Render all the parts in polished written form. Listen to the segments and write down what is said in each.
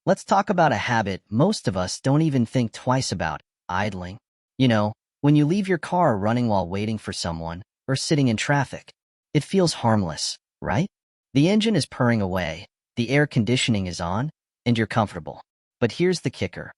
Let's talk about a habit most of us don't even think twice about: idling. You know, when you leave your car running while waiting for someone or sitting in traffic, it feels harmless, right? The engine is purring away, the air conditioning is on, and you're comfortable. But here's the kicker.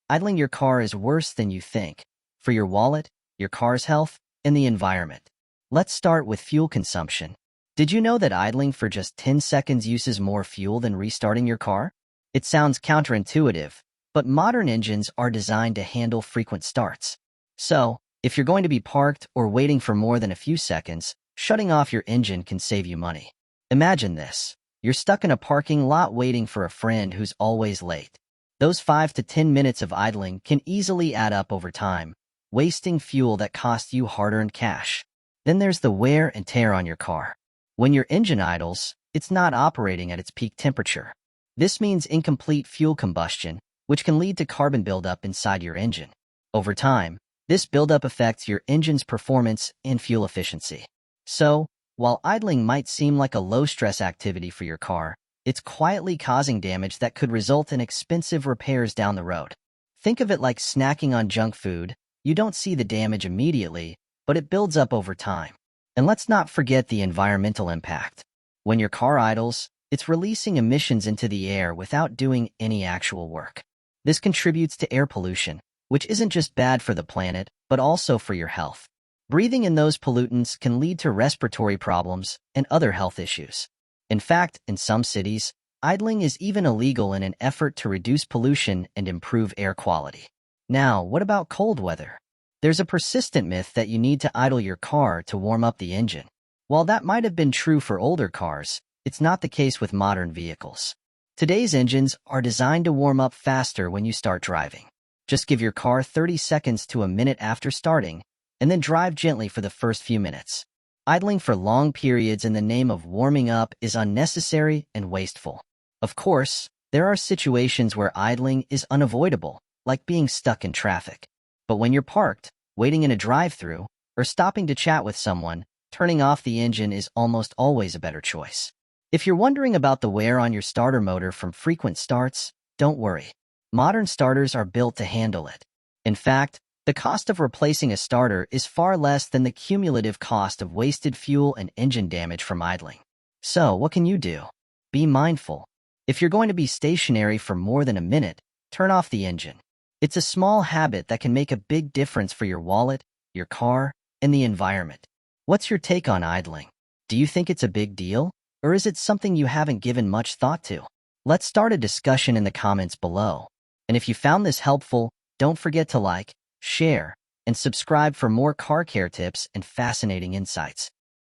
Idling your car is worse than you think, for your wallet, your car's health, and the environment. Let's start with fuel consumption. Did you know that idling for just 10 seconds uses more fuel than restarting your car? It sounds counterintuitive, but modern engines are designed to handle frequent starts. So, if you're going to be parked or waiting for more than a few seconds, shutting off your engine can save you money. Imagine this. You're stuck in a parking lot waiting for a friend who's always late. Those 5 to 10 minutes of idling can easily add up over time, wasting fuel that costs you hard-earned cash. Then there's the wear and tear on your car. When your engine idles, it's not operating at its peak temperature. This means incomplete fuel combustion, which can lead to carbon buildup inside your engine. Over time, this buildup affects your engine's performance and fuel efficiency. So, while idling might seem like a low-stress activity for your car, it's quietly causing damage that could result in expensive repairs down the road. Think of it like snacking on junk food. You don't see the damage immediately, but it builds up over time. And let's not forget the environmental impact. When your car idles, it's releasing emissions into the air without doing any actual work. This contributes to air pollution, which isn't just bad for the planet, but also for your health. Breathing in those pollutants can lead to respiratory problems and other health issues. In fact, in some cities, idling is even illegal in an effort to reduce pollution and improve air quality. Now, what about cold weather? There's a persistent myth that you need to idle your car to warm up the engine. While that might have been true for older cars, it's not the case with modern vehicles. Today's engines are designed to warm up faster when you start driving. Just give your car 30 seconds to a minute after starting, and then drive gently for the first few minutes. Idling for long periods in the name of warming up is unnecessary and wasteful. Of course, there are situations where idling is unavoidable, like being stuck in traffic. But when you're parked, waiting in a drive-thru, or stopping to chat with someone, turning off the engine is almost always a better choice. If you're wondering about the wear on your starter motor from frequent starts, don't worry. Modern starters are built to handle it. In fact, the cost of replacing a starter is far less than the cumulative cost of wasted fuel and engine damage from idling. So, what can you do? Be mindful. If you're going to be stationary for more than a minute, turn off the engine. It's a small habit that can make a big difference for your wallet, your car, and the environment. What's your take on idling? Do you think it's a big deal? Or is it something you haven't given much thought to? Let's start a discussion in the comments below. And if you found this helpful, don't forget to like, share, and subscribe for more car care tips and fascinating insights.